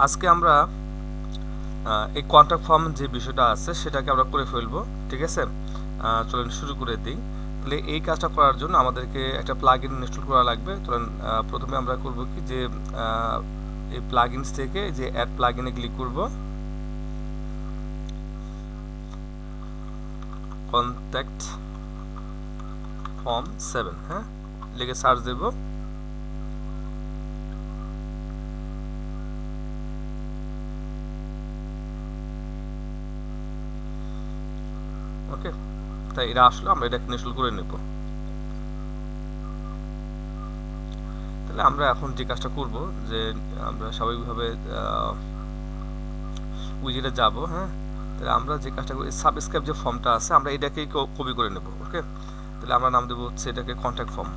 আজকে আমরা এই কন্ট্যাক্ট ফর্ম যে বিষয়টা আছে সেটাকে আমরা করে ফেলবো। ঠিক আছে, চলুন শুরু করে দিই। তাহলে এই কাজটা করার জন্য আমাদেরকে একটা প্লাগইন ইনস্টল করা লাগবে। চলুন প্রথমে আমরা করব কি যে এই প্লাগইনস থেকে যে অ্যাড প্লাগইনে ক্লিক করব, কন্ট্যাক্ট ফর্ম 7, হ্যাঁ, লিখে সার্চ দেব। ওকে, তাই এটা আসলে আমরা এটা ইনস্টল করে নেব। তাহলে আমরা এখন যে কাজটা করব যে আমরা স্বাভাবিকভাবে উইজেটে যাব, হ্যাঁ। তাহলে আমরা যে কাজটা করি, সাবস্ক্রাইব যে ফর্মটা আছে আমরা এটাকেই কপি করে নেব। ওকে, তাহলে আমরা নাম দেবো হচ্ছে এটাকে contact form.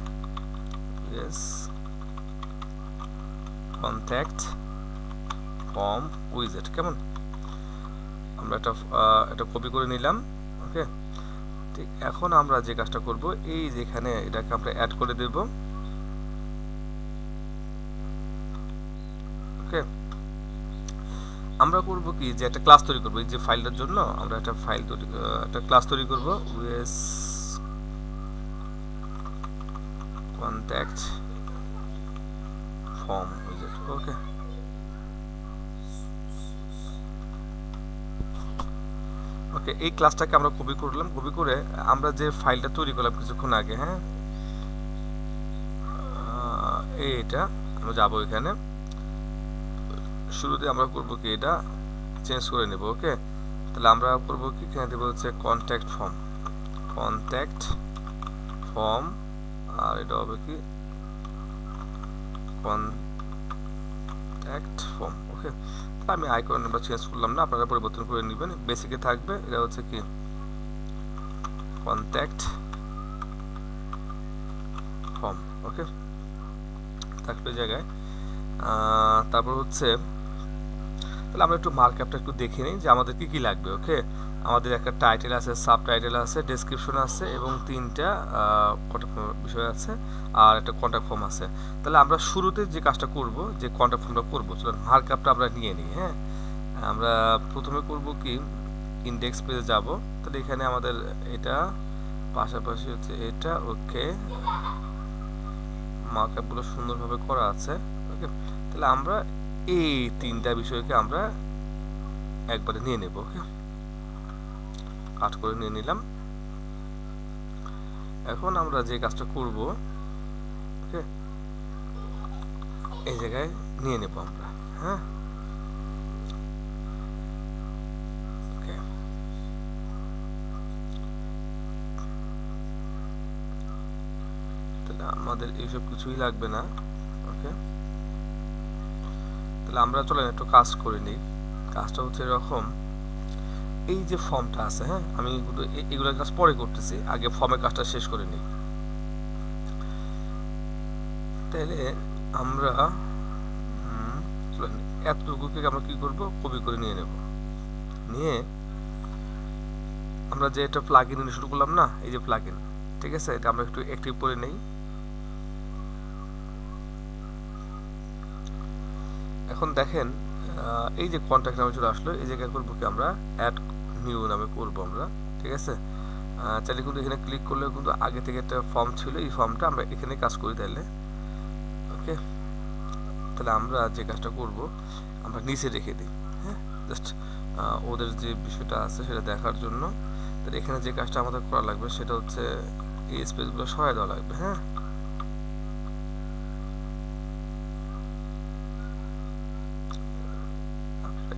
Yes, contact form উইজেট। কেমন, আমরা এটা কপি করে নিলাম। ওকে, ঠিক এখন আমরা যে কাজটা করব, এই যেখানে এটাকে আমরা অ্যাড করে দেব। ওকে, আমরা করব কি যে একটা ক্লাস তৈরি করব। এই যে ফাইলটার জন্য আমরা একটা ফাইল তৈরি, একটা ক্লাস তৈরি করব। ইয়েস, কন্ট্যাক্ট ফর্ম উইজেট। ওকে, ওকে, এই ক্লাসটাকে আমরা কপি করলাম। কপি করে আমরা যে ফাইলটা তৈরি করলাম কিছুক্ষণ আগে, হ্যাঁ, এইটা আমরা যাব এখানে। শুরুতে আমরা করব কি এটা চেঞ্জ করে নেব। ওকে, তাহলে আমরা করব কি এখানে দেব হচ্ছে কন্ট্যাক্ট ফর্ম, কন্ট্যাক্ট ফর্ম, আর এটা হবে কি কন্ট্যাক্ট ফর্ম। ওকে, আমি আইকন নাম্বার চেঞ্জ করলাম না, আপনারা পরিবর্তন করে নেবেন। বেসিকে থাকবে এটা হচ্ছে কি কন্ট্যাক্ট ফর্ম। ওকে, থাকবে জায়গায়। তারপর হচ্ছে তাহলে আমরা একটু মার্কআপটা একটু দেখে নিই যে আমাদের কি কি লাগবে। ওকে, আমাদের একটা টাইটেল আছে, সাব টাইটেল আছে, ডেসক্রিপশন আছে এবং 3টা কন্ট্যাক্ট ফর্ম বিষয় আছে, আর একটা কন্ট্যাক্ট ফর্ম আছে। তাহলে আমরা শুরুতে যে কাজটা করব, যে কন্ট্যাক্ট ফর্মটা করব, চলুন মার্কআপটা আমরা নিয়ে নিই। হ্যাঁ, আমরা প্রথমে করব কি ইন্ডেক্স পেজে যাব। তাহলে এখানে আমাদের এটা পাশাপাশি হচ্ছে এটা। ওকে, মার্কআপগুলো সুন্দরভাবে করা আছে। ওকে, তাহলে আমরা এই 3টা বিষয়কে আমরা একবারে নিয়ে নেব। ওকে, কাট করে নিয়ে নিলাম। এখন আমরা যে কাজটা করব, ওকে, এই জায়গায় নিয়ে নেব আমরা। হ্যাঁ, ওকে, তাহলে আমাদের এইসব কিছুই লাগবে না। ওকে, তাহলে আমরা চলেন একটু কাজ করে নিই। কাজটা হচ্ছে এরকম, এই যে ফর্মটা আছে, হ্যাঁ, আমি এগুলোর কাজ পরে করতেছি, আগে ফর্মের কাজটা শেষ করে নিই। তাহলে আমরা চলেন এতটুকুকে আমরা কি করব, কপি করে নিয়ে নেব। নিয়ে আমরা যে একটা প্লাগইন শুরু করলাম না, এই যে প্লাগইন, ঠিক আছে, এটা আমরা একটু অ্যাক্টিভ করে নেই। এখন দেখেন এই যে কন্ট্যাক্ট নামে চলে আসলো, এই জায়গায় করবো কি আমরা অ্যাড নিউ নামে করব আমরা। ঠিক আছে, চাইলে কিন্তু এখানে ক্লিক করলেও কিন্তু আগে থেকে একটা ফর্ম ছিল, এই ফর্মটা আমরা এখানে কাজ করি তাহলে। ওকে, তাহলে আমরা যে কাজটা করব আমরা নিচে রেখে দিই। হ্যাঁ, জাস্ট ওদের যে বিষয়টা আছে সেটা দেখার জন্য। তাহলে এখানে যে কাজটা আমাদের করা লাগবে সেটা হচ্ছে এই স্পেসগুলো সরাই দেওয়া লাগবে। হ্যাঁ,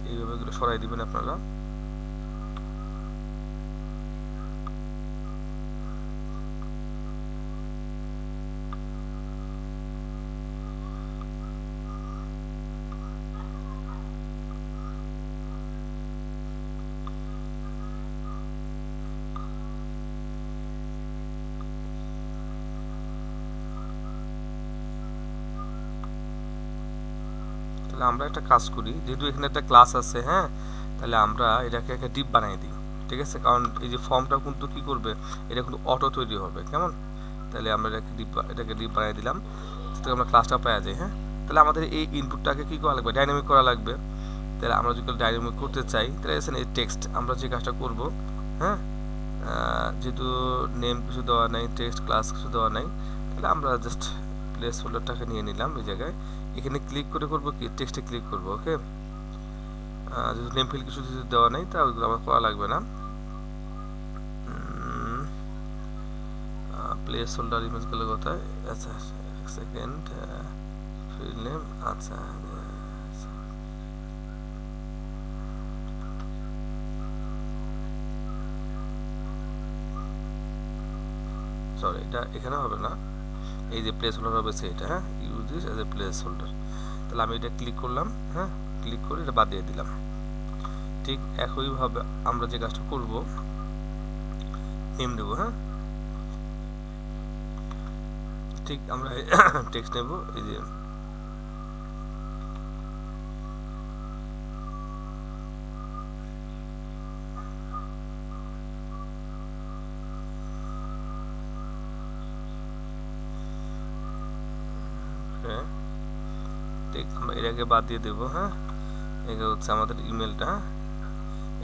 এইভাবে এগুলো সরাই দিবেন আপনারা। তাহলে আমরা একটা কাজ করি, যেহেতু এখানে একটা ক্লাস আছে, হ্যাঁ, তাহলে আমরা এটাকে একটা ডিপ বানিয়ে দিই। ঠিক আছে, কারণ এই যে ফর্মটা কিন্তু কি করবে, এটা কিন্তু অটো তৈরি হবে। কেমন, তাহলে আমরা এটাকে ডিপ বানিয়ে দিলাম, যাতে আমরা ক্লাসটা পাওয়া যায়। হ্যাঁ, তাহলে আমাদের এই ইনপুটটাকে কি করা লাগবে, ডাইনামিক করা লাগবে। তাহলে আমরা যদি ডাইনামিক করতে চাই তাহলে এসে এই টেক্সট আমরা যে কাজটা করব, হ্যাঁ, যেহেতু নেম কিছু দেওয়া নাই, টেক্সট ক্লাস কিছু দেওয়া নাই, তাহলে আমরা জাস্ট প্লেস হোল্ডারটাকে নিয়ে নিলাম এই জায়গায়, এখানে ক্লিক করে করব কি, টেক্সটে ক্লিক করব। ওকে, যেহেতু নেম ফিল্ড কিছু যদি দেওয়া নাই তাহলে ওইগুলো আমার করা লাগবে না। প্লেস হোল্ডার ইমেজ গেলে কোথায়, আচ্ছা এক সেকেন্ড, ফিল্ড নেম, আচ্ছা সরি, এটা এখানে হবে না, এই যে প্লেস হোল্ডার হবে সেইটা, হ্যাঁ, use this as a place holder. তাহলে আমি এটা ক্লিক করলাম, হ্যাঁ, ক্লিক করে এটা বাদ দিয়ে দিলাম। ঠিক একইভাবে আমরা যে কাজটা করব, নেম দেব, হ্যাঁ, ঠিক আমরা টেক্সট নেব, এই যে ঠিক আমরা এটাকে বাদ দিয়ে দেবো, হ্যাঁ, এটা হচ্ছে আমাদের ইমেলটা,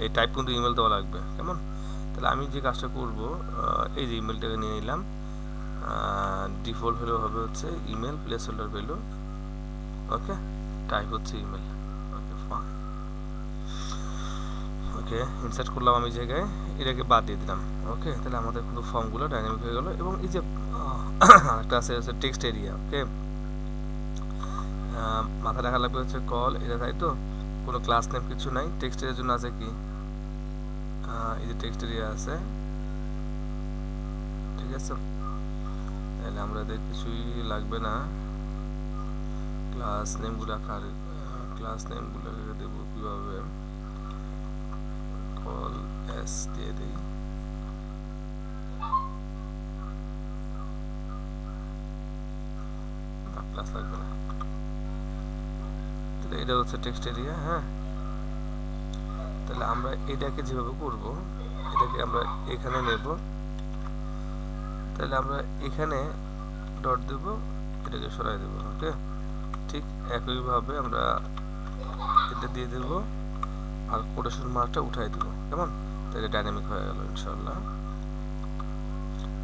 এই টাইপ কিন্তু ইমেল দেওয়া লাগবে, কেমন। তাহলে আমি যে কাজটা করব, এই যে ইমেলটাকে নিয়ে নিলাম, ডিফল্ট ভ্যালু হবে হচ্ছে ইমেল, প্লেস হোল্ডার ভ্যালু, ওকে, টাইপ হচ্ছে ইমেল, ওকে ফাইন। ওকে, ইনসার্ট করলাম আমি জায়গায়, এটাকে বাদ দিয়ে দিলাম। ওকে, তাহলে আমাদের কিন্তু ফর্মগুলো ডাইনামিক হয়ে গেল। এবং এই যে একটা আছে হচ্ছে টেক্সট এরিয়া, ওকে, মাথা রাখা লাগবে হচ্ছে কল, এটা তাই তো, কোনো ক্লাস নেম কিছু নাই, টেক্সট এরিয়ার জন্য আছে কি, এই যে টেক্সট এরিয়া আছে, ঠিক আছে। তাহলে আমাদের কিছুই লাগবে না, ক্লাস নেমগুলো ক্লাস নেমগুলো দেবো কীভাবে, কল এস দিয়ে দিই, ক্লাস লাগবে না। তাহলে এটা হচ্ছে টেক্সট এরিয়া, হ্যাঁ। তাহলে আমরা এটাকে যেভাবে করব, এটাকে আমরা এখানে নেব, তাহলে আমরা এখানে ডট দেব, এটাকে সরাই দেব। ওকে, ঠিক একইভাবে আমরা এটা দিয়ে দেব আর কোটেশন মার্কটা উঠাই দেব, কেমন, তাহলে ডাইনামিক হয়ে গেল ইনশাআল্লাহ।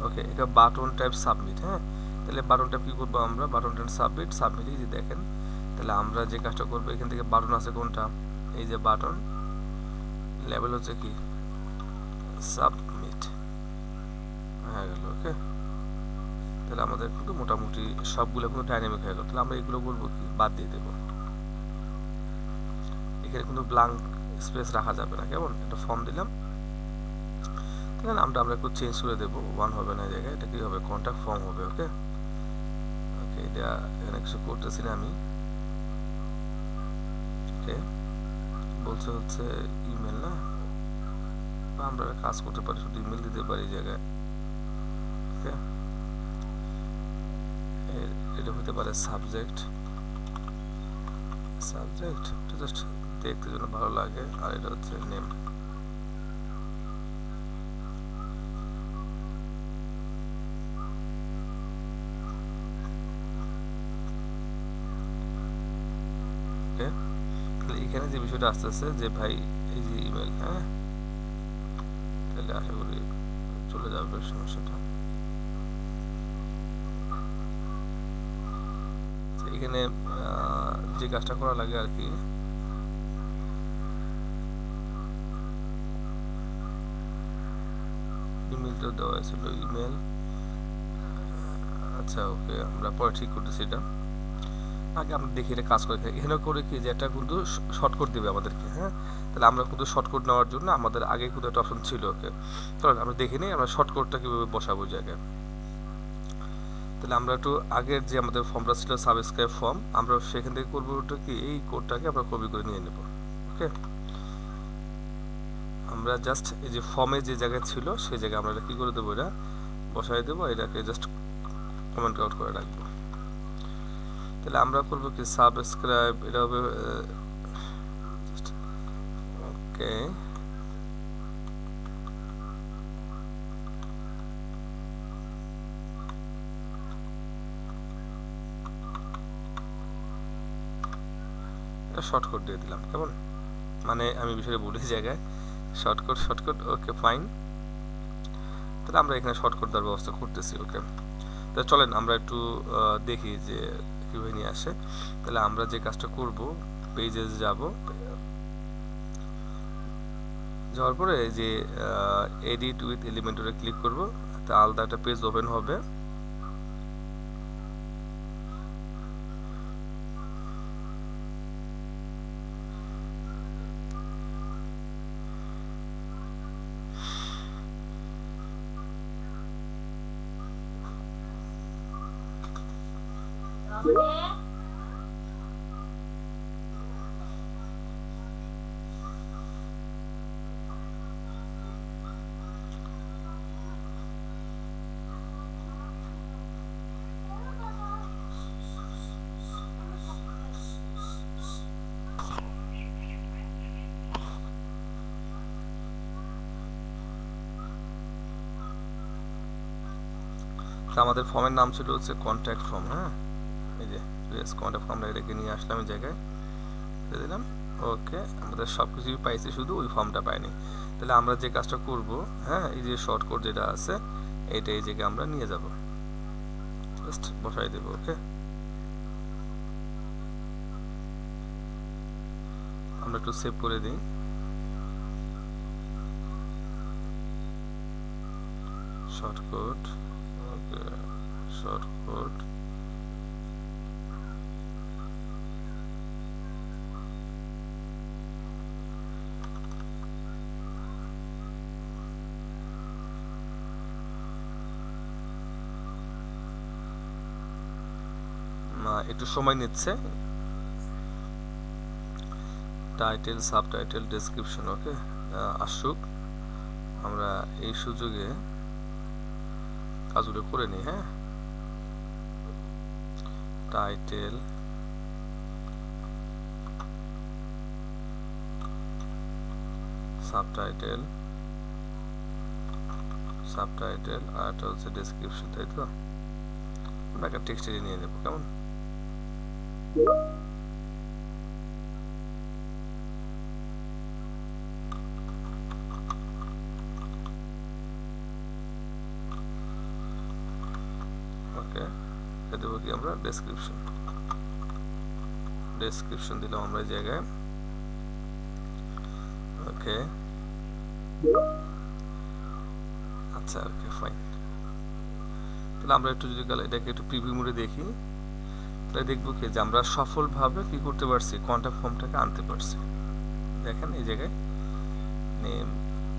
ওকে, এটা বাটন টাইপ সাবমিট, হ্যাঁ। তাহলে বাটন টাইপ কি করবো আমরা, বাটন টাইপ সাবমিট, সাবমিট এই যে দেখেন, তাহলে আমরা যে কাজটা করবো, এখান থেকে বাটন আছে কোনটা, এই যে বাটন, লেভেল হচ্ছে কি সাবমিট হয়ে গেল। ওকে, তাহলে আমাদের কিন্তু মোটামুটি সবগুলো কিন্তু ডাইনামিক হয়ে গেল। তাহলে আমরা এগুলো বলবো কি, বাদ দিয়ে দেবো, এখানে কিন্তু ব্ল্যাঙ্ক স্পেস রাখা যাবে না, কেমন। একটা ফর্ম দিলাম, তাহলে নামটা আমরা একটু চেঞ্জ করে দেবো, ওয়ান হবে না এই জায়গায়, এটা কি হবে, কন্ট্যাক্ট ফর্ম হবে। ওকে, ওকে, এটা এখানে কিছু করতেছি না আমি। ওকে, বলছে হচ্ছে ইমেল না, আমরা কাজ করতে পারি, শুধু ইমেল দিতে পারি এই জায়গায়। ওকে, এটা হতে পারে সাবজেক্ট, সাবজেক্ট জাস্ট দেখতে জন্য ভালো লাগে, আর এটা হচ্ছে নেম। ওকে, তাহলে এখানে যে বিষয়টা আসতে আসছে যে ভাই এই যে ইমেল, হ্যাঁ, তাহলে আশা করি চলে যাবে সমস্যাটা। এখানে যে কাজটা করা লাগে আর কি, ইমেলটা দেওয়া হয়েছিল, ইমেল, আচ্ছা ওকে, আমরা পরে ঠিক করতেছি এটা, আগে আমরা দেখি এটা কাজ করে। এখানে করে কি যে এটা কিন্তু শর্টকাট দেবে আমাদেরকে, হ্যাঁ। তাহলে আমরা কিন্তু শর্টকাট নেওয়ার জন্য আমাদের আগে কিন্তু একটা অপশন ছিল। ওকে, তাহলে আমরা দেখে নিই আমরা শর্টকাটটা কীভাবে বসাবো জায়গায়। তাহলে আমরা একটু আগের যে আমাদের ফর্মটা ছিল সাবস্ক্রাইব ফর্ম, আমরা সেখান থেকে করবো ওটা কি, এই কোডটাকে আমরা কপি করে নিয়ে নেব। ওকে, আমরা জাস্ট এই যে ফর্মে যে জায়গায় ছিল সেই জায়গায় আমরা এটা কী করে দেবো, এটা বসাই দেবো, এটাকে জাস্ট কমেন্ট আউট করে রাখবো। তাহলে আমরা করবো কি, সাবস্ক্রাইব, এটা হবে ওকে, শর্টকাট দিয়ে দিলাম, কেমন? মানে আমি বিষয়টা ভুলে জায়গায় শর্টকাট। Okay fine. তাহলে আমরা এখানে শর্টকাট দেওয়ার ব্যবস্থা করতেছি। ওকে, তাহলে চলেন আমরা একটু দেখি যে কীভাবে নিয়ে আসে। তাহলে আমরা যে কাজটা করব, পেজে যাব, যাওয়ার পরে এই যে এডিট উইথ এলিমেন্টরে ক্লিক করব, তা আলাদা একটা পেজ ওপেন হবে। তো আমাদের ফর্মের নাম ছিল হচ্ছে কন্ট্যাক্ট ফর্ম। হ্যাঁ, এই যে কন্ট্যাক্ট ফর্মটা এটাকে নিয়ে আসলাম এই জায়গায় দিয়ে দিলাম। ওকে, আমাদের সব কিছুই পাইছি, শুধু ওই ফর্মটা পাইনি। তাহলে আমরা যে কাজটা করব, হ্যাঁ, এই যে শর্টকাট যেটা আছে এইটা এই জায়গায় আমরা নিয়ে যাব, জাস্ট বসাই দেব। ওকে, আমরা একটু সেভ করে দিই। শর্টকাট, ওকে, শর্টকাট, একটু সময় নিচ্ছে। টাইটেল, সাবটাইটেল, ডেসক্রিপশন, ওকে, আসুক, আমরা এই সুযোগে কাজগুলো করে নিই। হ্যাঁ, টাইটেল, সাবটাইটেল আর এটা হচ্ছে ডেসক্রিপশন, তাই তো? আমরা একটা টেক্সট নিয়ে নেব, কেমন? ওকে, দেব কি আমরা ডেসক্রিপশন দিলাম আমরা এই জায়গায়। ওকে, আচ্ছা, ওকে ফাইন। তাহলে আমরা একটু যদি এটাকে একটু প্রিভিউ মোডে দেখি, তাহলে দেখবো কি যে আমরা সফলভাবে কি করতে পারছি, কন্ট্যাক্ট ফর্মটাকে আনতে পারছি। দেখেন এই জায়গায় নেম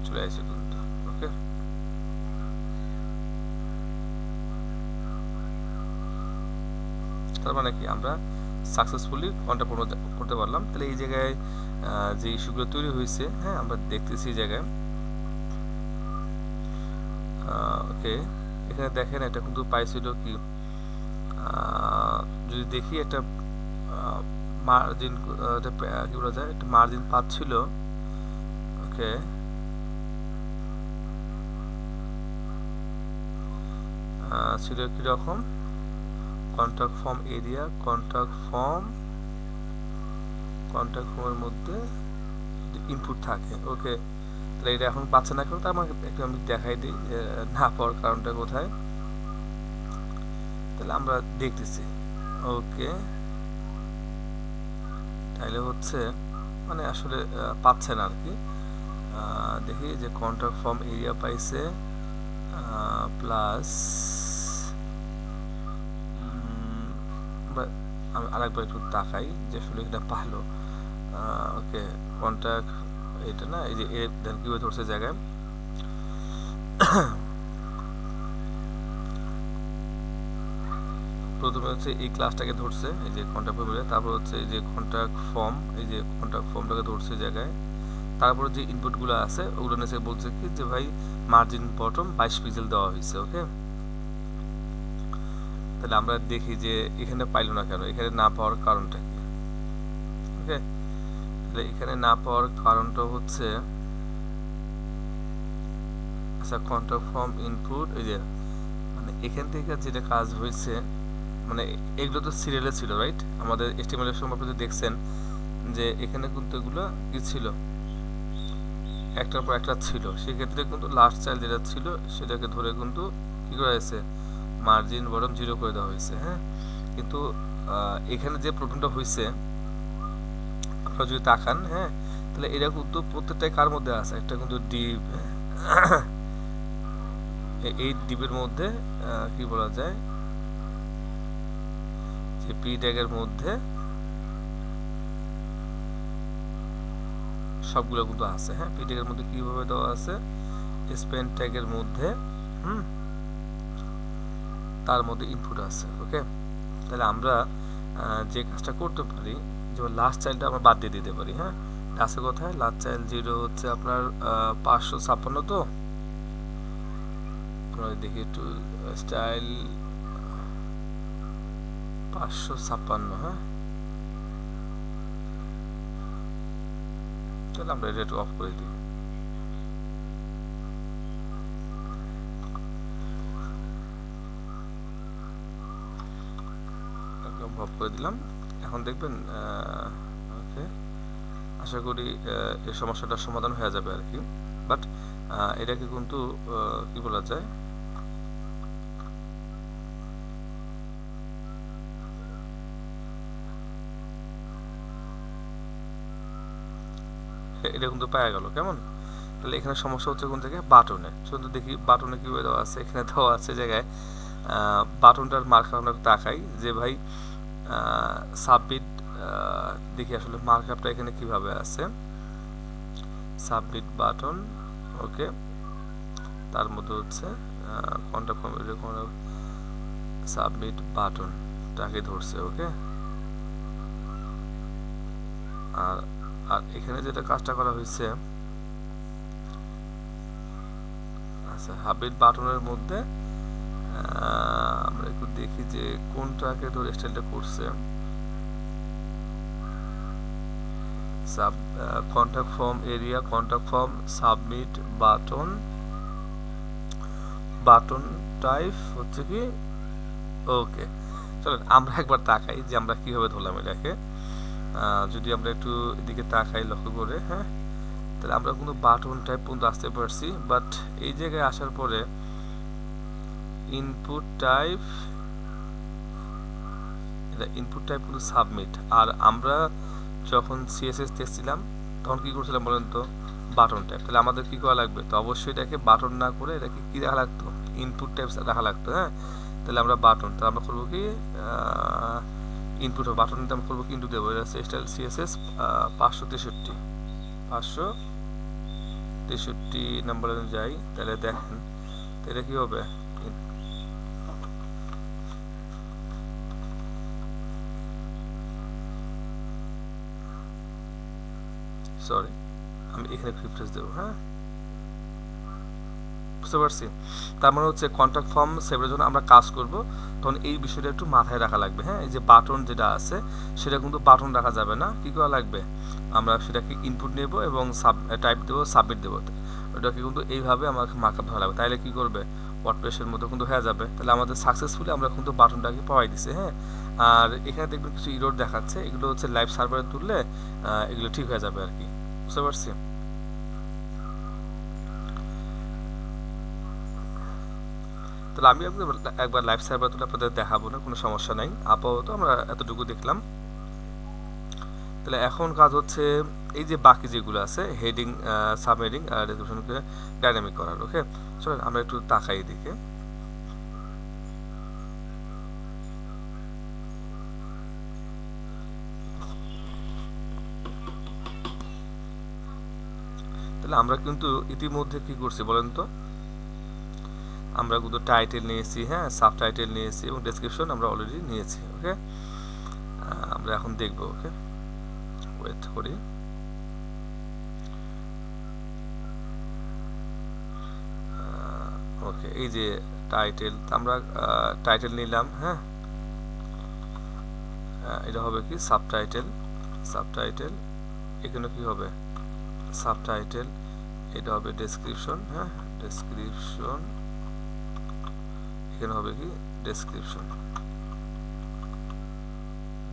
চলে আসছে কিন্তু। ওকে, তার মানে কি আমরা সাকসেসফুলি কন্ট্যাক্ট ফর্ম করতে পারলাম। তাহলে এই জায়গায় যে ইস্যুগুলো তৈরি হয়েছে, হ্যাঁ, আমরা দেখতেছি এই জায়গায়। ওকে, এখানে দেখেন এটা কিন্তু পাইছিল কি, যদি দেখি এটা মার্জিন, কি বলা যায়, একটা মার্জিন পাচ্ছিল। ওকে, ছিল কীরকম, কন্ট্যাক্ট ফর্ম এরিয়া, কন্ট্যাক্ট ফর্মের মধ্যে ইনপুট থাকে। ওকে, তাহলে এটা এখন পাচ্ছে না কেন, তার মানে একটু আমি দেখাই দিই না পাওয়ার কারণটা কোথায়। তাহলে আমরা দেখতেছি। ওকে, তাহলে হচ্ছে মানে আসলে পাচ্ছে না আর কি। দেখি যে কন্ট্যাক্ট ফর্ম এরিয়া পাইছে, প্লাস আমি আরেকবার একটু তাকাই যে আসলে এটা পাহলো। ওকে, কন্ট্যাক্ট এটা না, এই যে কীভাবে ধরছে জায়গায়। প্রথমে হচ্ছে এই ক্লাসটাকে ধরছে, এই যে কন্ট্যাক্ট ফর্ম, তারপর হচ্ছে এই যে কন্ট্যাক্ট ফর্ম, এই যে কন্ট্যাক্ট ফর্মটাকে ধরছে জায়গায়। তারপরে যে ইনপুটগুলো আছে ওগুলো নিয়ে বলছে কি যে ভাই মার্জিন বটম 22 পিক্সেল দেওয়া হয়েছে। ওকে, তাহলে আমরা দেখি যে এখানে পাইলো না কেন, এখানে না পাওয়ার কারণটা কি। ওকে, তাহলে এখানে না পাওয়ার কারণটা হচ্ছে, আচ্ছা, কন্ট্যাক্ট ফর্ম ইনপুট, এই যে মানে এখান থেকে যেটা কাজ হয়েছে, মানে এগুলো তো সিরিয়ালে ছিল, রাইট? আমাদের এস্টিমেলের সময় আপনি দেখছেন যে এখানে কিন্তু এগুলো কি ছিল, একটার পর একটা ছিল, সেক্ষেত্রে কিন্তু লাস্ট চাইল্ড যেটা ছিল সেটাকে ধরে কিন্তু কি করা হয়েছে, মার্জিন বটম 0 করে দেওয়া হয়েছে। হ্যাঁ, কিন্তু এখানে যে প্রবলেমটা হয়েছে আপনারা যদি তাকান, হ্যাঁ, তাহলে এটা কিন্তু প্রত্যেকটাই কার মধ্যে আছে, একটা কিন্তু ডিপ, এই ডিপের মধ্যে কি বলা যায় যে পি ট্যাগের মধ্যে সবগুলো কিন্তু আছে। হ্যাঁ, পি ট্যাগের মধ্যে কিভাবে দেওয়া আছে, স্পেন ট্যাগের মধ্যে তার মধ্যে ইনপুট আছে। ওকে, তাহলে আমরা যে কাজটা করতে পারি, যেমন লাস্ট চাইল্ডটা আমরা বাদ দিয়ে দিতে পারি। হ্যাঁ, আছে কোথায়, লাস্ট চাইল্ড 0 হচ্ছে আপনার 556, তো আমরা দেখি একটু স্টাইল 556। হ্যাঁ, তাহলে আমরা এটা একটু অফ করে দিই। অফ করে দিলাম। এখন দেখবেন ওকে, আশা করি এই সমস্যাটার সমাধান হয়ে যাবে আর কি। বাট এটাকে কিন্তু কি বলা যায়, এটা কিন্তু পাওয়া গেল কেমন। তাহলে এখানে সমস্যা হচ্ছে কোন জায়গায়, বাটনে। শুধু দেখি বাটনে কীভাবে দেওয়া আছে, এখানে দেওয়া আছে জায়গায় বাটনটার মার্ক আমরা তাকাই যে ভাই সাবমিট, দেখি আসলে মার্কআপটা এখানে কিভাবে আছে, সাবমিট বাটন। ওকে, তার মধ্যে হচ্ছে কন্টাক্ট ফর্ম, সাবমিট বাটনটাকে ধরছে। ওকে, আর আর এখানে যেটা কাজটা করা হয়েছে, আচ্ছা সাবমিট বাটনের মধ্যে আমরা একটু দেখি যে কোনটাকে ধরে স্টাইলটা করছে। Contact form area, contact form, submit button, button type হচ্ছে কি। ওকে, চলেন আমরা একবার তাকাই যে আমরা কিভাবে ধরলাম এটাকে। যদি আমরা একটু এদিকে তাকাই লক্ষ্য করে, হ্যাঁ, তাহলে আমরা কিন্তু বাটন টাইপ পর্যন্ত আসতে পারছি। বাট এই জায়গায় আসার পরে ইনপুট টাইপ, এটা ইনপুট টাইপ কিন্তু সাবমিট। আর আমরা যখন সিএসএস দেখছিলাম তখন কি করছিলাম বলেন তো, বাটন টাইপ। তাহলে আমাদের কি করা লাগবে, তো অবশ্যই এটাকে বাটন না করে এটাকে কি রাখা লাগতো, ইনপুট টাইপ রাখা লাগতো। হ্যাঁ, তাহলে আমরা বাটন, তাহলে আমরা করবো কি ইনপুট বাটন আমরা করবো কি ইনপুট দেবো, এটা হচ্ছে স্টাইল সিএসএস 563 নাম্বার যাই, তাহলে দেখেন এটা কি হবে, সরি আমি এখানে রিফ্রেশ দেবো। হ্যাঁ, বুঝতে পারছি। তার মানে হচ্ছে কন্ট্যাক্ট ফর্ম সেভের জন্য আমরা কাজ করব, তখন এই বিষয়টা একটু মাথায় রাখা লাগবে। হ্যাঁ, এই যে বাটন যেটা আছে সেটা কিন্তু বাটন রাখা যাবে না, কী করা লাগবে, আমরা সেটাকে ইনপুট নেব এবং টাইপ দেবো, সাবমিট দেবো। ওটাকে কিন্তু এইভাবে আমাকে মার্কআপ ধরা লাগবে, তাইলে কী করবে, ওয়ার্ডপ্রেসের মধ্যে কিন্তু হয়ে যাবে। তাহলে আমাদের সাকসেসফুলি আমরা কিন্তু বাটনটাকে পাওয়াই দিছি। হ্যাঁ, আর এখানে দেখবেন কিছু ইরোর দেখাচ্ছে, এগুলো হচ্ছে লাইভ সার্ভারে তুললে এগুলো ঠিক হয়ে যাবে আর কি। বুঝতে পারছি। তাহলে আমি একবার লাইভ সার্ভার তুলে আপনাদের দেখাবো, না কোনো সমস্যা নাই, আপাতত আমরা এতটুকু দেখলাম। তাহলে এখন কাজ হচ্ছে এই যে বাকি যেগুলো আছে হেডিং, সাব হেডিং আর ডেসক্রিপশনকে ডাইনামিক করার। ওকে, চলেন আমরা একটু তাকাই দিকে। তাহলে আমরা কিন্তু ইতিমধ্যে কি করছি বলেন তো, আমরা কিন্তু টাইটেল নিয়েছি, হ্যাঁ, সাব টাইটেল নিয়েছি এবং ডেসক্রিপশন আমরা অলরেডি নিয়েছি। ওকে, আমরা এখন দেখব। ওকে, ওয়েট করি। ওকে, এই যে টাইটেল, আমরা টাইটেল নিলাম। হ্যাঁ, এটা হবে কি সাবটাইটেল, সাবটাইটেল এখানে কি হবে সাবটাইটেল, এটা হবে ডেসক্রিপশন। হ্যাঁ, ডেসক্রিপশন এখানে হবে কি ডেসক্রিপশন,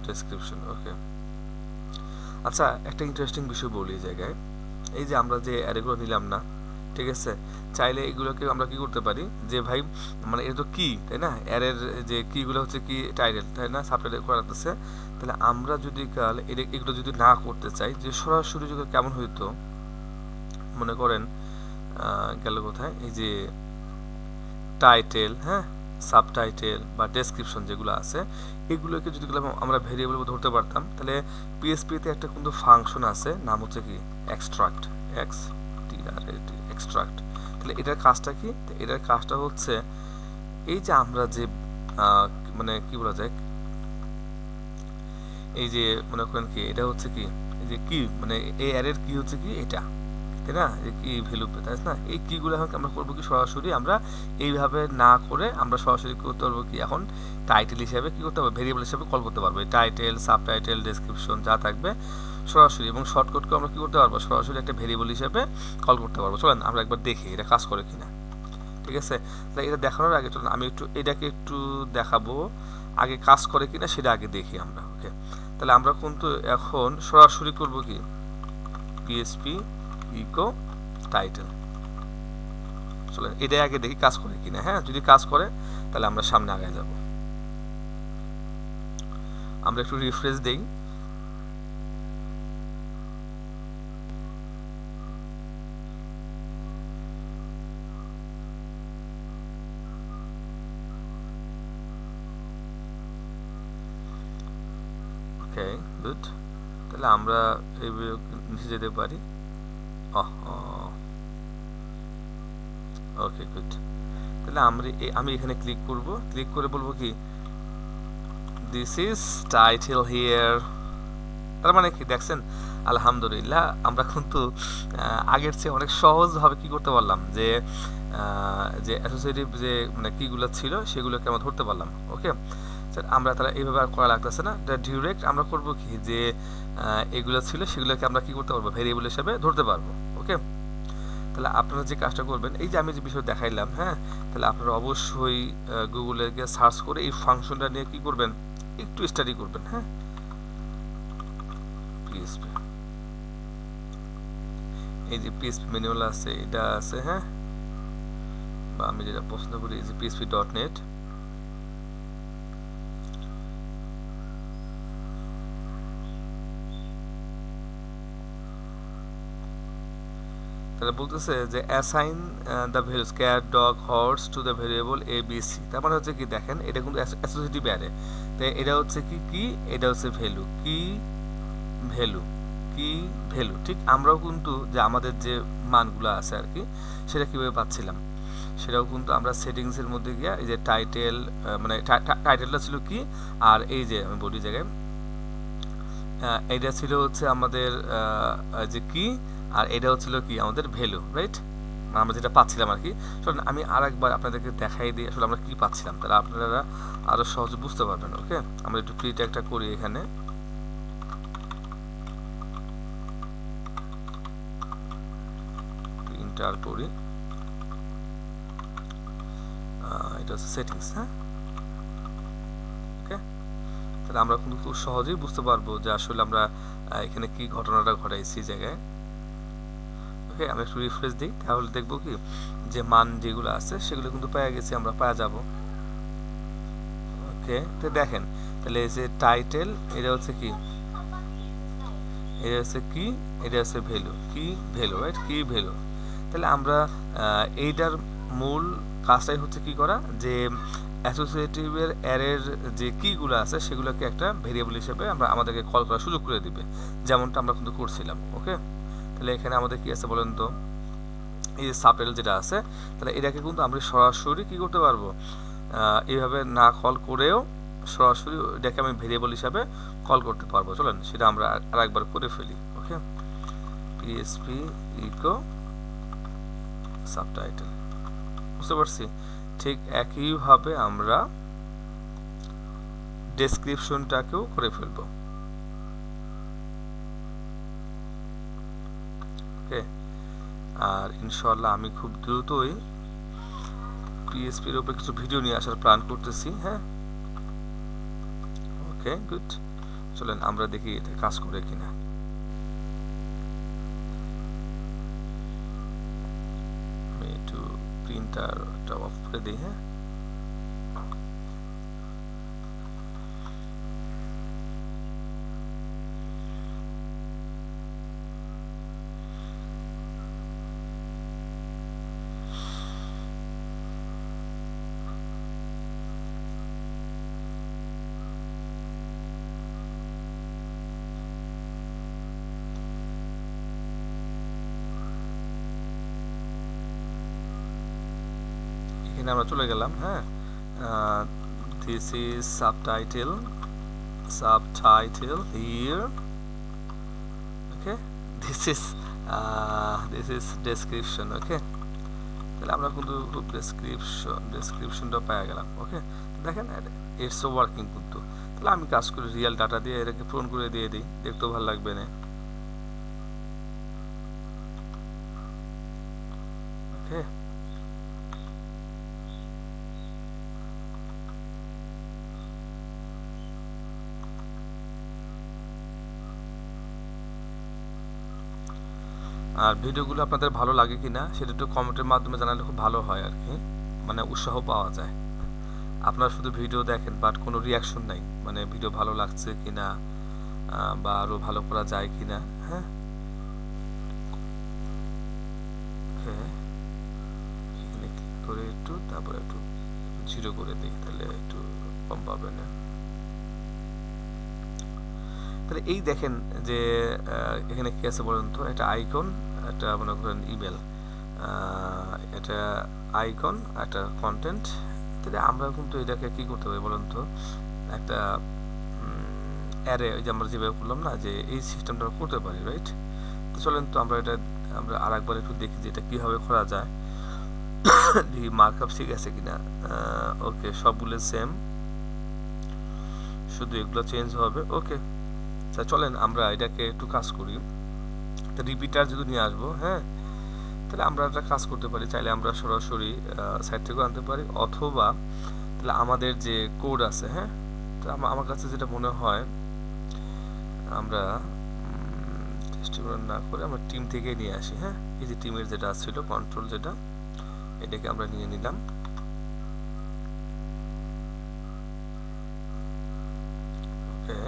ডেসক্রিপশন। ওকে, আচ্ছা, একটা ইন্টারেস্টিং বিষয় বলি এই জায়গায়, এই যে আমরা যে অ্যারেগুলো নিলাম না, ঠিক আছে, চাইলে এগুলোকে আমরা কি করতে পারি যে ভাই মানে এটা তো কি, তাই না, অ্যারের যে কিগুলো হচ্ছে কি টাইটেল, তাই না, সাবটাইটেল করাতেছে, তাহলে আমরা যদি কাল এগুলো যদি না করতে চাই, যে সরাসরি যদি কেমন হইতো, মনে করেন গেল কোথায়, এই যে টাইটেল, হ্যাঁ, সাবটাইটেল বা ডেসক্রিপশন যেগুলো আছে, এগুলোকে যদি আমরা ভেরিয়েবল ধরতে পারতাম, তাহলে পিএসপিতে একটা কিন্তু ফাংশন আছে, নাম হচ্ছে কি এক্সট্রাক্ট, এক্সট্রাক্ট। তাহলে এটার কাজটা কি, এটার কাজটা হচ্ছে এই যে আমরা যে মানে কি বলা যায়, এই যে মনে করেন কি এটা হচ্ছে কি, এই যে কি মানে এই অ্যারের কি হচ্ছে কি এটা, তাই না, কি ভ্যালু তাই না, এই কিগুলো এখন আমরা করবো কি সরাসরি আমরা এইভাবে না করে আমরা সরাসরি করতে পারবো কি এখন টাইটেল হিসাবে কি করতে পারবো, ভেরিয়েবল হিসাবে কল করতে পারবো, টাইটেল সাবটাইটেল ডেসক্রিপশন যা থাকবে সরাসরি, এবং শর্টকাটকে আমরা কি করতে পারবো সরাসরি একটা ভেরিয়েবল হিসাবে কল করতে পারবো। চলেন আমরা একবার দেখি এটা কাজ করে কিনা, ঠিক আছে। তাহলে এটা দেখানোর আগে চলুন আমি একটু এটাকে একটু দেখাবো, আগে কাজ করে কিনা সেটা আগে দেখি আমরা। ওকে, তাহলে আমরা কিন্তু এখন সরাসরি করব কি পিএসপি ইকো টাইটেল, চলেন এটা আগে দেখি কাজ করে কিনা। হ্যাঁ, যদি কাজ করে তাহলে আমরা সামনে আগায় যাব। আমরা একটু রিফ্রেশ দেই। ওকে, গুড। তাহলে আমরা এই নিচে যেতে পারি। ওকে, গুড। তাহলে আমি এখানে ক্লিক করব, ক্লিক করে বলবো কি দিস ইজ টাইটেল হিয়ার। তার মানে কি দেখছেন, আলহামদুলিল্লাহ আমরা কিন্তু আগের চেয়ে অনেক সহজভাবে কি করতে পারলাম, যে যে অ্যাসোসিয়েটিভ যে মানে কিগুলো ছিল সেগুলোকে আমরা ধরতে পারলাম। ওকে স্যার, আমরা তারা এইভাবে আর করা লাগতেছে না, ডিরেক্ট আমরা করব কি যে এগুলো ছিল সেগুলোকে আমরা কি করতে পারবো ভেরিয়েবল হিসেবে ধরতে পারবো। ওকে, তাহলে আপনারা যে কাজটা করবেন, এই যে আমি যে বিষয় দেখাইলাম, হ্যাঁ, তাহলে আপনারা অবশ্যই গুগলে গিয়ে সার্চ করে এই ফাংশনটা নিয়ে কি করবেন একটু স্টাডি করবেন। হ্যাঁ, পিএসপি, এই যে পিএসপি ম্যানুয়াল আছে এটা আছে, হ্যাঁ, বা আমি যেটা পছন্দ করি এই যে PHP.NET। তাহলে বলতেছে যে assign the values cat dog horse to the variable ABC। তার মানে হচ্ছে কি দেখেন এটা কিন্তু অ্যাসোসিয়েটিভ অ্যারে, তাই এটা হচ্ছে কি কি এটা হচ্ছে ভ্যালু, কি ভ্যালু, কি ভ্যালু। ঠিক আমরাও কিন্তু যে আমাদের যে মানগুলো আছে আর কি সেটা কীভাবে পাচ্ছিলাম, সেটাও কিন্তু আমরা সেটিংসের মধ্যে গিয়ে এই যে টাইটেল মানে টাইটেলটা ছিল কি, আর এই যে আমি বলি জায়গায় এটা ছিল হচ্ছে আমাদের যে কি, আর এটা হচ্ছিল কি আমাদের ভ্যালু, রাইট, আমরা যেটা পাচ্ছিলাম আর কি। চলুন আমি আর একবার আপনাদেরকে দেখাই দিই আসলে আমরা কি পাচ্ছিলাম, তাহলে আপনারা আরো সহজে বুঝতে পারবেন। ওকে, আমরা একটু প্রিন্ট একটা করি, এখানে প্রিন্টার করি, এটা হচ্ছে সেটিংস। হ্যাঁ, ওকে, তাহলে আমরা কিন্তু খুব সহজেই বুঝতে পারবো যে আসলে আমরা এখানে কি ঘটনাটা ঘটাইছি জায়গায়। ওকে, আমরা একটু রিফ্রেশ দিই, তাহলে দেখবো কি যে মান যেগুলো আছে সেগুলো কিন্তু পেয়ে গেছি, আমরা পাওয়া যাব। ওকে, তো দেখেন তাহলে এই যে টাইটেল এটা হচ্ছে কি, এটা হচ্ছে কি, এটা হচ্ছে ভ্যালু, কি ভ্যালু, রাইট, কি ভ্যালু। তাহলে আমরা এইটার মূল কাজটাই হচ্ছে কি করা, যে অ্যাসোসিয়েটিভের অ্যারের যে কিগুলো আছে সেগুলোকে একটা ভেরিয়েবল হিসেবে আমরা আমাদেরকে কল করার সুযোগ করে দিবে, যেমনটা আমরা কিন্তু করছিলাম। ওকে, তাহলে এখানে আমাদের কি আছে বলেন তো, এই যে সাবটাইটেল যেটা আছে, তাহলে এটাকে কিন্তু আমরা সরাসরি কি করতে পারবো, এইভাবে না কল করেও সরাসরি এটাকে আমি ভেরিয়েবল হিসাবে কল করতে পারবো। চলেন সেটা আমরা আরেকবার করে ফেলি। ওকে, পিএসপি ইকো সাবটাইটেল, বুঝতে পারছি। ঠিক একইভাবে আমরা ডেসক্রিপশনটাকেও করে ফেলবো। ওকে, আর ইনশাআল্লাহ আমি খুব দ্রুতই পিএসপির উপর কিছু ভিডিও নিয়ে আসার প্ল্যান করতেছি। হ্যাঁ, ওকে, গুড। চলেন আমরা দেখি এটা কাজ করে কিনা। ফিল্টারটা অফ করে দিই। হ্যাঁ, এখানে আমরা চলে গেলাম। হ্যাঁ, this is subtitle here. Okay, this is description. Okay, তাহলে আমরা কিন্তু ডেসক্রিপশনটা পেয়ে গেলাম। ওকে, দেখেন ইটস ওয়ার্কিং কিন্তু। তাহলে আমি কাজ করি রিয়েল ডাটা দিয়ে এটাকে পূরণ করে দিয়ে দিই, দেখতেও ভালো লাগবে না। ওকে, আর ভিডিওগুলো আপনাদের ভালো লাগে কিনা সেটা একটু কমেন্টের মাধ্যমে জানালে খুব ভালো হয় আর কি, মানে উৎসাহ পাওয়া যায়। আপনারা শুধু ভিডিও দেখেন বাট কোনো রিয়াকশন নাই, মানে ভিডিও ভালো লাগছে কিনা বা আরও ভালো করা যায় কিনা। হ্যাঁ, এখানে ক্লিক করে একটু তারপরে একটু 0 করে দিই, তাহলে একটু কম পাবেন। তাহলে এই দেখেন যে এখানে কি আছে বলেন তো, একটা আইকন, একটা মনে করেন ইমেল, এটা আইকন, একটা কন্টেন্ট। তাহলে আমরা কিন্তু এটাকে কি করতে পারি বলেন তো, একটা অ্যারে, ওই যে আমরা যেভাবে করলাম না, যে এই সিস্টেমটা করতে পারি, রাইট? তো চলেন তো আমরা আরেকবার একটু দেখি যে এটা কীভাবে করা যায়, দেখি মার্কআপ ঠিক আছে কিনা। ওকে, সবগুলো সেম, শুধু এগুলো চেঞ্জ হবে। ওকে, তা চলেন আমরা এটাকে একটু কাজ করি। তো রিপিটার যদি নিয়ে আসবো, হ্যাঁ, তাহলে আমরা একটা কাজ করতে পারি, চাইলে আমরা সরাসরি সাইট থেকেও আনতে পারি, অথবা তাহলে আমাদের যে কোড আছে, হ্যাঁ, তো আমার কাছে যেটা মনে হয় আমরা না করে আমরা টিম থেকে নিয়ে আসি। হ্যাঁ, এই যে টিমের যেটা ছিল কন্ট্রোল, যেটা এটাকে আমরা নিয়ে নিলাম। ওকে,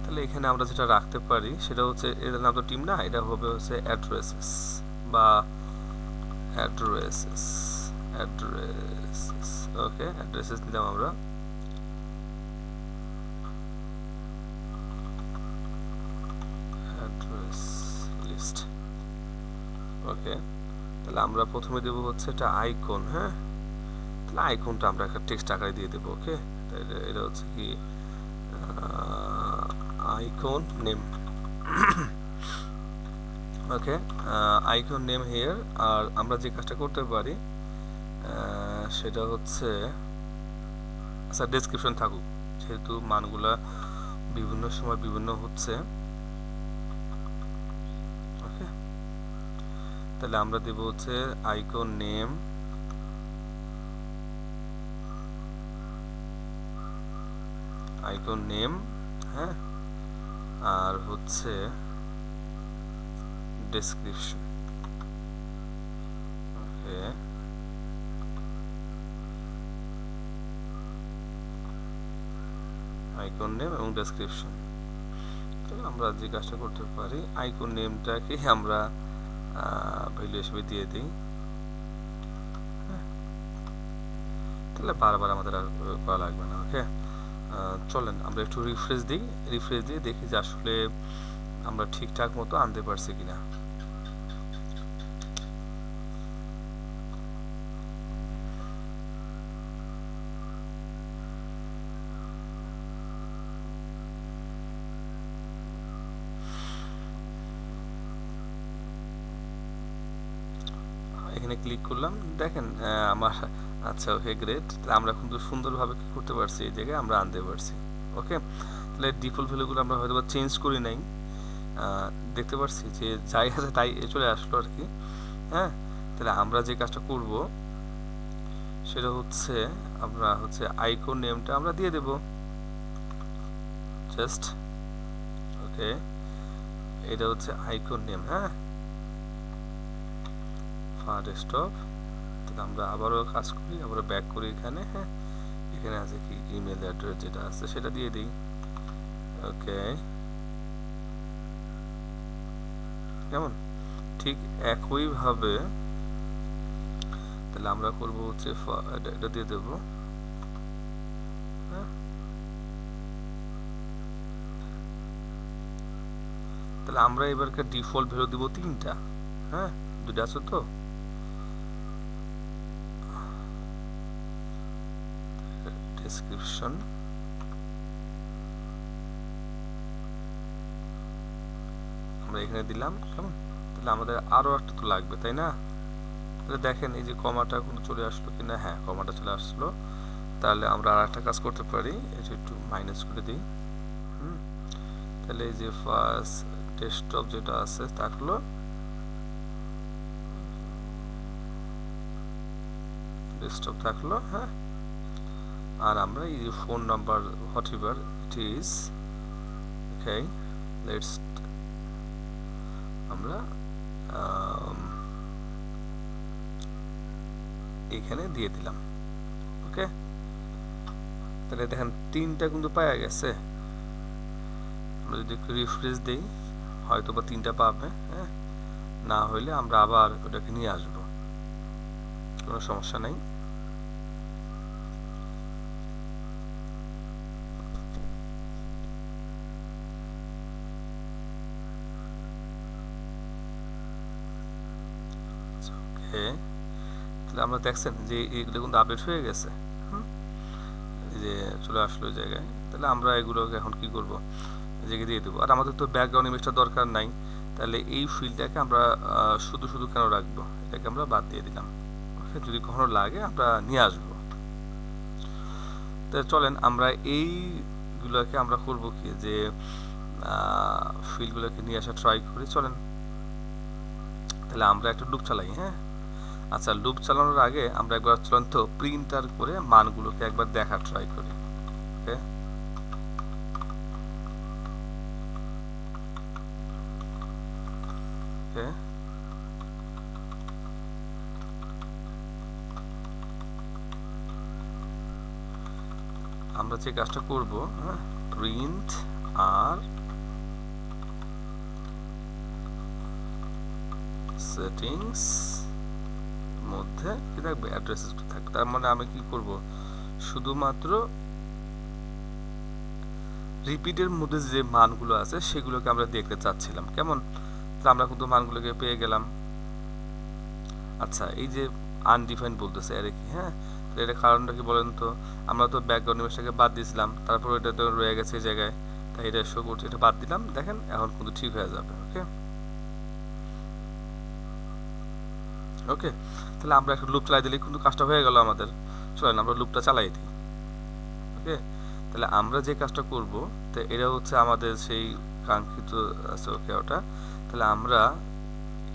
তাহলে এখানে আমরা যেটা রাখতে পারি সেটা হচ্ছে, এর নাম তো টিম না, এটা হবে হচ্ছে অ্যাড্রেসেস বা অ্যাড্রেসেস। ওকে, অ্যাড্রেসেস নিলাম আমরা। Address list. ওকে, তাহলে আমরা প্রথমে দেবো হচ্ছে এটা আইকন। হ্যাঁ, তাহলে আইকনটা আমরা একটা টেক্সট আকারে দিয়ে দেবো। ওকে, তাহলে এটা হচ্ছে কি icon name. Okay, icon name here. আর আমরা যে কাজটা করতে পারি সেটা হচ্ছে, আচ্ছা ডেসক্রিপশন থাকুক, যেহেতু মানগুলা বিভিন্ন সময় বিভিন্ন হচ্ছে। ওকে, তাহলে আমরা দেব হচ্ছে আইকন নেম, আইকন নেম, হ্যাঁ, আর হচ্ছে ডেসক্রিপশন। ওকে, আইকন নেম এবং ডেসক্রিপশন। তাহলে আমরা যে কাজটা করতে পারি, আইকন নেমটাকে আমরা ভ্যালু হিসেবে দিয়ে দিই। তাহলে বারবার আমাদের আর করা লাগবে না। ওকে, চলেন আমরা একটু রিফ্রেশ দিয়ে দেখি যে আসলে আমরা ঠিকঠাক মতো আনতে পারছি কিনা। এখানে ক্লিক করলাম, দেখেন আমার, আচ্ছা ওকে গ্রেট, আমরা কিন্তু সুন্দরভাবে কি করতে পারছি, এই জায়গায় আমরা আনতে পারছি। ওকে, তাহলে ডিফল্ট ভ্যালুগুলো আমরা হয়তো চেঞ্জ করি নাই, দেখতে পাচ্ছি যে যাই আছে তাই চলে আসলো আর কি। হ্যাঁ, তাহলে আমরা যে কাজটা করব সেটা হচ্ছে, আমরা হচ্ছে আইকন নেমটা আমরা দিয়ে দেব জাস্ট। ওকে, এটা হচ্ছে আইকন নেম, হ্যাঁ, ফার ডেস্কটপ। তাহলে আমরা আবারও কাজ করি, আবারও ব্যাক করি এখানে, হ্যাঁ, এখানে আছে কি ইমেল অ্যাড্রেস যেটা আছে সেটা দিয়ে দিই। ওকে, কেমন ঠিক একইভাবে তাহলে আমরা করবো হচ্ছে এটা দিয়ে দেবো, হ্যাঁ। তাহলে আমরা এবারকার ডিফল্ট ভ্যালু দিব 3টা, হ্যাঁ, 2টা আছে তো। ডেসক্রিপশন আমরা এখানে দিলাম, কেমন। তাহলে আমাদের আরো একটা তো লাগবে, তাই না? তাহলে দেখেন এই যে কমাটা কোনো চলে আসলো কিনা, হ্যাঁ কমাটা চলে আসলো। তাহলে আমরা আর একটা কাজ করতে পারি, এটা একটু মাইনাস করে দিই। তাহলে এই যে ফার্স্ট ডেস্কটপ যেটা আছে থাকলো, ডেস্কটপ থাকলো, হ্যাঁ। আর আমরা এই যে phone number what ever it is, okay, let's আমরা এখানে দিয়ে দিলাম, ওকে। তাহলে দেখেন 3টা কিন্তু পাওয়া গেছে। আমরা যদি একটু রিফ্রেশ দিই হয়তো বা 3টা পাবে, হ্যাঁ, না হইলে আমরা আবার ওটাকে নিয়ে আসবো, কোনো সমস্যা নেই। ওকে, তাহলে আমরা দেখছেন যে এগুলো কিন্তু আপডেট হয়ে গেছে, এই যে চলে আসলো ওই জায়গায়। তাহলে আমরা এগুলোকে এখন কি করব, এই জায়গায় দিয়ে দেবো। আর আমাদের তো ব্যাকগ্রাউন্ড ইমেজটা দরকার নাই, তাহলে এই ফিল্ডটাকে আমরা শুধু শুধু কেন রাখবো, এটাকে আমরা বাদ দিয়ে দিলাম। ওকে, যদি কখনো লাগে আমরা নিয়ে আসবো। তো চলেন আমরা এইগুলোকে আমরা করব কি, যে ফিল্ডগুলোকে নিয়ে আসা ট্রাই করি, চলেন। তাহলে আমরা একটা লুপ চালাই, হ্যাঁ। আচ্ছা, লুপ চালানোর আগে আমরা একবার চলেন তো প্রিন্টার করে মানগুলোকে একবার দেখা ট্রাই করি, ওকে। ওকে, আমরা যে কাজটা করব, হ্যাঁ, প্রিন্ট আর সেটিংস মধ্যে কি থাকবে, অ্যাড্রেস থাকবে। তার মানে আমি কি করব, শুধুমাত্র রিপিটের মধ্যে যে মানগুলো আছে সেগুলোকে আমরা দেখতে চাচ্ছিলাম, কেমন। তাহলে আমরা কিন্তু মানগুলোকে পেয়ে গেলাম। আচ্ছা, এই যে আনডিফাইন্ড বলতেছে আরে কি, হ্যাঁ, এটা কারণটা কি বলেন তো। আমরা তো ব্যাকগ্রাউন্ড ইমেজটাকে বাদ দিয়েছিলাম, তারপর এটা তো রয়ে গেছে এই জায়গায়, তাই এটা শো করছে, এটা বাদ দিলাম, দেখেন এখন কিন্তু ঠিক হয়ে যাবে। ওকে, ওকে, তাহলে আমরা একটা লুপ চালাই দিলেই কিন্তু কাজটা হয়ে গেল আমাদের। চলেন আমরা লুপটা চালাই দিই, ওকে। তাহলে আমরা যে কাজটা করব, তো এটা হচ্ছে আমাদের সেই কাঙ্ক্ষিত আছে, ওকে, ওটা। তাহলে আমরা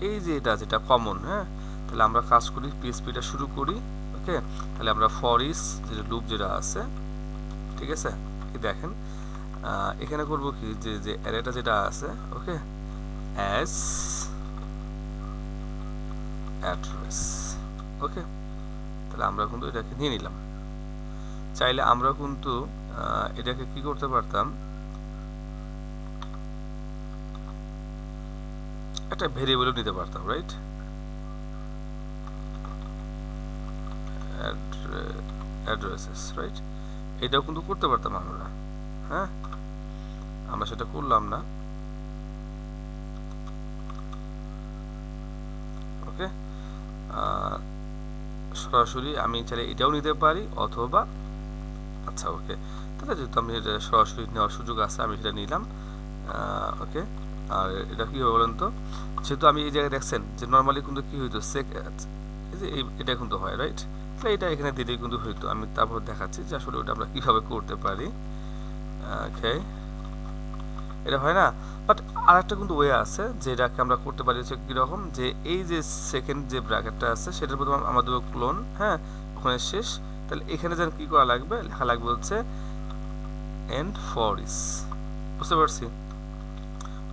এই যে এটা যেটা কমন, হ্যাঁ, তাহলে আমরা কাজ করি পিএসপিটা শুরু করি, ওকে। তাহলে আমরা ফর ইচ যে লুপ যেটা আছে, ঠিক আছে, এই দেখেন এখানে করব কি, যে যে অ্যারেটা যেটা আছে, ওকে, অ্যাজ অ্যাড্রেস, ওকে। তাহলে আমরা কিন্তু এটাকে নিয়ে নিলাম। চাইলে আমরা কিন্তু এটাকে কি করতে পারতাম, একটা ভেরিয়েবলও নিতে পারতাম, রাইট, অ্যাড্রেসেস, রাইট, এটাও কিন্তু করতে পারতাম আমরা, হ্যাঁ। আমরা সেটা করলাম না, ওকে। সরাসরি আমি চাইলে এটাও নিতে পারি অথবা, আচ্ছা, ওকে, তাহলে যেহেতু আমি এটা সরাসরি নেওয়ার সুযোগ আছে আমি সেটা নিলাম, ওকে। আর এটা কি হবে বলেন তো, যেহেতু আমি এই জায়গায় দেখছেন যে নর্মালি কিন্তু কি হইতো এই যে এটা কিন্তু হয়, রাইট। তাহলে এটা এখানে দিলেই কিন্তু হইতো, আমি তারপর দেখাচ্ছি যে আসলে ওটা আমরা কীভাবে করতে পারি, ওকে। এটা হয় না, বাট আর একটা কিন্তু ওয়ে আছে যেটাকে আমরা করতে পারি, হচ্ছে কীরকম, যে এই যে সেকেন্ড যে ব্র্যাকেটটা আছে সেটার মধ্যে আমাদের ক্লোন, হ্যাঁ, ওখানে শেষ। তাহলে এখানে যেন কী করা লাগবে, লেখা লাগবে হচ্ছে এন্ড ফর ইস, বুঝতে পারছি।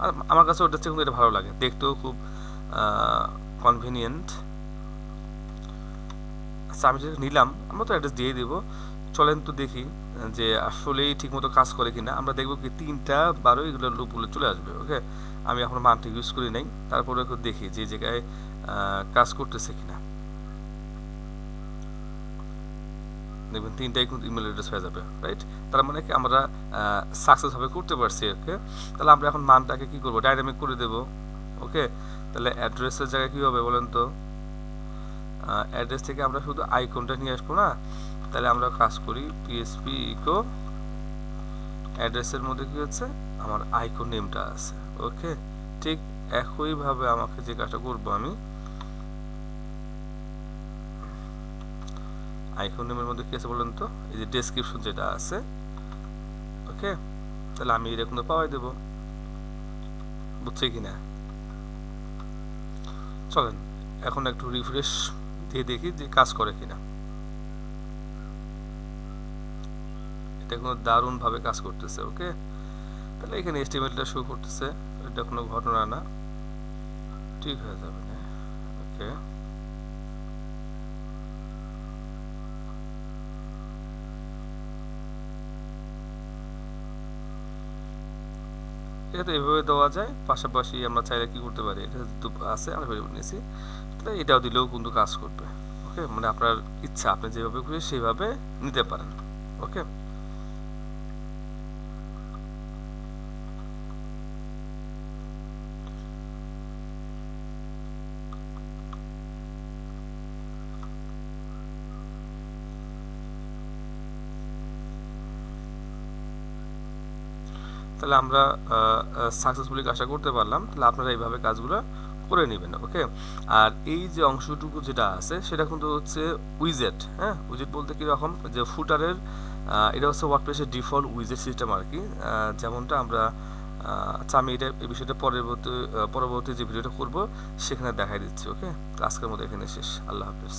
আর আমার কাছে ওটার চেয়ে কিন্তু এটা ভালো লাগে, দেখতেও খুব কনভিনিয়েন্ট। আচ্ছা আমি যেটা নিলাম আমরা তো অ্যাড্রেস দিয়ে দেবো। চলেন তো দেখি যে আসলেই ঠিকমতো কাজ করে কিনা। আমরা দেখবো কি 3টা 12 এগুলো লুপগুলো চলে আসবে। ওকে, আমি এখন মানটা ইউজ করি নাই, তারপরে একটু দেখি যে জায়গায় কাজ করতেছে কিনা। দেখবেন 3টাই কিন্তু ইমেল অ্যাড্রেস হয়ে যাবে, রাইট? তার মানে কি আমরা সাকসেসভাবে করতে পারছি। ওকে, তাহলে আমরা এখন মানটাকে কি করব, ডাইনামিক করে দেব। ওকে, তাহলে অ্যাড্রেসের জায়গায় কি হবে বলেন তো, অ্যাড্রেস থেকে আমরা শুধু আইকনটা নিয়ে আসবো না, তাহলে আমরা কাজ করি পিএসপি ইকো অ্যাড্রেসের মধ্যে কি হচ্ছে আমার আইকন নেমটা আছে। ওকে, ঠিক একইভাবে আমাকে যে কাজটা করবো আমি আইকন নেমের মধ্যে কি আছে বলেন তো, এই যে ডেসক্রিপশন যেটা আছে। ওকে, তাহলে আমি এটা কিন্তু পাওয়াই দেবো, বুঝছে কিনা? চলেন এখন একটু রিফ্রেশ দিয়ে দেখি যে কাজ করে কিনা। এটা কোনো দারুণভাবে কাজ করতেছে। ওকে, তাহলে এখানে এস্টিমেটটা শো করতেছে, এটা কোনো ঘটনা না, ঠিক হয়ে যাবে না। ওকে, এটা তো এভাবে দেওয়া যায়। পাশাপাশি আমরা চাইলে কি করতে পারি, এটা যেহেতু আছে আমরা ভেরিয়েবল নিয়েছি, তাহলে এটাও দিলেও কিন্তু কাজ করবে। ওকে, মানে আপনার ইচ্ছা, আপনি যেভাবে খুশি সেইভাবে নিতে পারেন। ওকে, তাহলে আমরা সাকসেসফুলি কাজটা করতে পারলাম। তাহলে আপনারা এইভাবে কাজগুলো করে নেবেন। ওকে, আর এই যে অংশটুকু যেটা আছে সেটা কিন্তু হচ্ছে উইজেট। হ্যাঁ, উইজেট বলতে কীরকম, যে ফুটারের এটা হচ্ছে ওয়ার্ডপ্রেসের ডিফল্ট উইজেট সিস্টেম আর কি, যেমনটা আমরা আচ্ছা আমি এটা এই বিষয়টা পরবর্তী যে ভিডিওটা করব সেখানে দেখাই দিচ্ছি। ওকে, তো আজকের মতো এখানে শেষ। আল্লাহ হাফেজ।